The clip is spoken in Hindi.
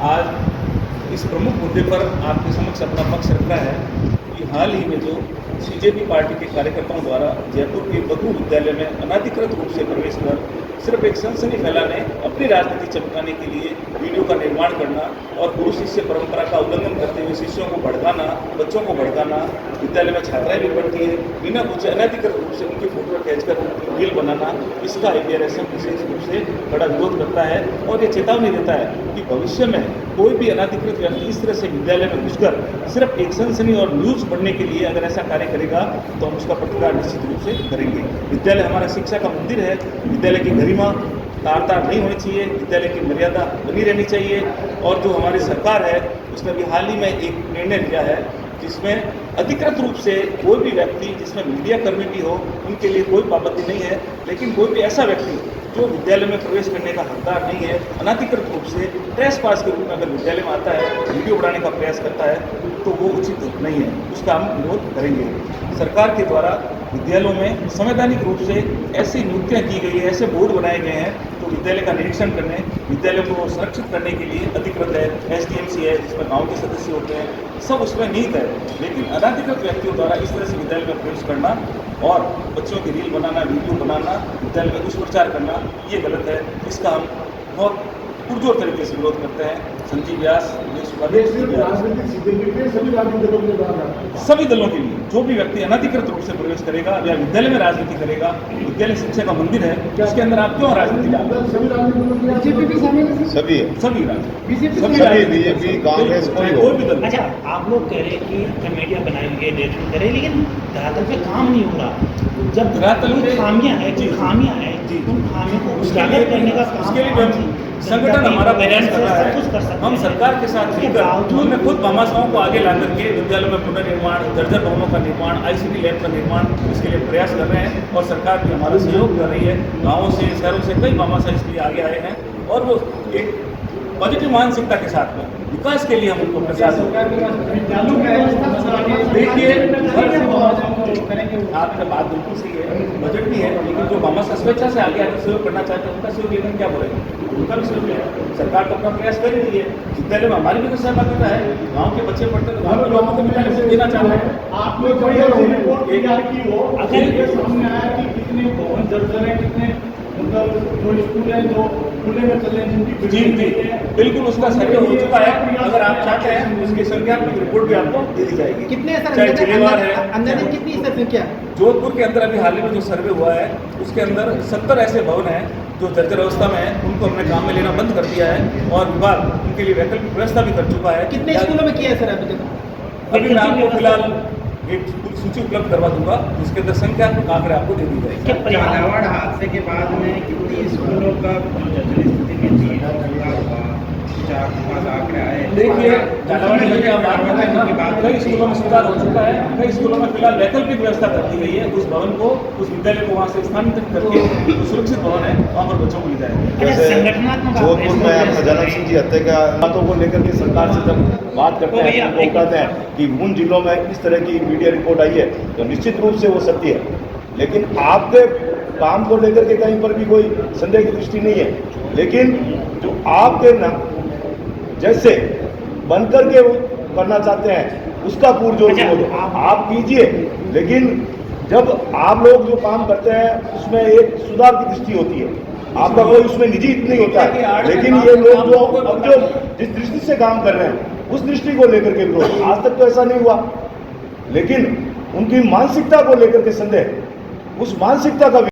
आज इस प्रमुख मुद्दे पर आपके समक्ष अपना पक्ष रखना है कि हाल ही में जो बीजेपी पार्टी के कार्यकर्ताओं द्वारा जयपुर के बगरू विद्यालय में अनाधिकृत रूप से प्रवेश कर सिर्फ एक सनसनी फैलाने, अपनी राजनीति चमकाने के लिए वीडियो का निर्माण करना और गुरु शिष्य परंपरा का उल्लंघन करते हुए शिष्यों को भड़काना, बच्चों को भड़काना, विद्यालय में छात्राएं भी पढ़ती है, बिना पूछे अनधिकृत रूप से उनकी फोटो खींचकर रील बनाना, इसका IPRSM विशेष रूप से बड़ा विरोध करता है और ये चेतावनी देता है कि भविष्य में कोई भी अनाधिकृत व्यक्ति इस तरह से विद्यालय में घुसकर सिर्फ एक सनसनी और न्यूज़ पढ़ने के लिए अगर ऐसा कार्य करेगा तो हम उसका प्रतिकार निश्चित रूप से करेंगे। विद्यालय हमारा शिक्षा का मंदिर है, विद्यालय की गरिमा तार नहीं होनी चाहिए, विद्यालय की मर्यादा बनी रहनी चाहिए। और जो हमारी सरकार है उसने भी हाल ही में एक निर्णय लिया है जिसमें अधिकृत रूप से कोई भी व्यक्ति, जिसमें मीडिया कर्मी भी हो, उनके लिए कोई पाबंदी नहीं है, लेकिन कोई भी ऐसा व्यक्ति जो विद्यालय में प्रवेश करने का हकदार नहीं है, अनाधिकृत रूप से ट्रेस पास के रूप में अगर विद्यालय में आता है, वीडियो बनाने का प्रयास करता है तो वो उचित नहीं है, उसका हम विरोध करेंगे। सरकार के द्वारा विद्यालयों में संवैधानिक रूप से ऐसी नियुक्तियाँ की गई है, ऐसे बोर्ड बनाए गए हैं तो विद्यालय का निरीक्षण करने, विद्यालय को संरक्षित करने के लिए अधिकृत है, SDMC है जिसमें गाँव के सदस्य होते हैं, सब उसमें निहित है। लेकिन अनाधिकृत व्यक्तियों द्वारा इस तरह से विद्यालय में प्रवेश करना और बच्चों की रील बनाना, वीडियो बनाना, विद्यालय में दुष्प्रचार करना, ये गलत है। इसका हम बहुत पुरजोर तरीके से विरोध करते हैं। संजीव व्यास, सभी दलों के लिए जो भी व्यक्ति अनाधिकृत रूप से प्रवेश करेगा या विद्यालय में राजनीति करेगा, विद्यालय शिक्षा का मंदिर है, उसके अंदर आप क्यों राजनीति डालते हैं? सभी बीजेपी, कांग्रेस, कोई भी दल। अच्छा, आप लोग कह रहे हैं कि कमेटियां बनाई हुई है, डेट करे, लेकिन धरातल पे काम नहीं हो रहा। जब धरातल में खामियां हैं, उन खामियों को उजागर करने का काम संगठन हमारा प्रयास कर रहा है। हम सरकार के साथ मिलकर हमने खुद भामाशाहों को आगे ला करके विद्यालय में पुनर्निर्माण, जर्जर भवनों का निर्माण, ICT लैब का निर्माण, इसके लिए प्रयास कर रहे हैं और सरकार भी हमारा सहयोग कर रही है। गाँवों से, शहरों से कई भामाशाह इसके लिए आगे आए हैं और वो एक पॉजिटिव मानसिकता के साथ में विकास के लिए हम उनको प्रयास देखिए। आपका बात बिल्कुल सही है, बजट भी है, लेकिन जो भामाशाह स्वेच्छा से आगे आकर सहयोग करना चाहते हैं उनका सहयोग लेकर क्या बोलेंगे, उनका भी सहयोग है। सरकार तो अपना प्रयास कर रही है, विद्यालय में हमारी भी तो सहभागिता है। गाँव के बच्चे पढ़ते हैं तो गाँव के लोगों को विद्यालय से देना चाह रहे हैं। आपने रिपोर्ट तैयार की हो, अगर ये सामने आया कि कितने भवन जर्जर है, कितने मतलब जो स्कूल है जो खुले में चल रहे हैं, जी बिल्कुल उसका सर्वे हो चुका है। अगर आप चाहते हैं उसकी संख्यात्मक रिपोर्ट भी आपको दे दी जाएगी। कितने अंदर कितनी संख्या? जोधपुर के अंदर अभी हाल ही में जो सर्वे हुआ है उसके अंदर 70 ऐसे भवन हैं जो जर्जर अवस्था में है, उनको हमने काम में लेना बंद कर दिया है और विभाग उनके लिए वैकल्पिक व्यवस्था भी कर चुका है। कितने स्कूलों में किया है सर अभी तक? अभी मैं आपको फिलहाल एक पूरी सूची उपलब्ध करवा दूंगा जिसके अंदर संख्यात्मक आंकड़े आपको दे दी जाएगी। झालावाड़ हादसे के बाद में कितनी स्कूलों का जर्जर स्थिति में थी, आंकड़े आए? देखिए, झालावाड़ में कई स्कूलों में सुधार हो चुका है, कई स्कूलों में फिलहाल वैकल्पिक व्यवस्था कर दी गई है। उस भवन को, उस विद्यालय को वहाँ से स्थानांतरित करके जो सुरक्षित भवन है वहाँ पर बच्चों को ले जाएंगे। जोधपुर में अपना जनक सिंह जी हत्या का बातों को लेकर के सरकार से जब बात करते हैं तो कहते हैं कि उन जिलों में इस तरह की मीडिया रिपोर्ट आई है तो निश्चित रूप से वो सत्य है, लेकिन आपके काम को लेकर के कहीं पर भी कोई संदेह की दृष्टि नहीं है। लेकिन जो आपके न जैसे बनकर के करना चाहते हैं उसका पुरजोर आप कीजिए, लेकिन जब आप लोग जो काम करते हैं उसमें एक सुधार की दृष्टि होती है, आपका कोई उसमें निजी नहीं होता है। लेकिन ये लोग जो अब जो जिस दृष्टि से काम कर रहे हैं उस दृष्टि को लेकर के विरोध, आज तक तो ऐसा नहीं हुआ, लेकिन उनकी मानसिकता को लेकर के संदेह, उस मानसिकता का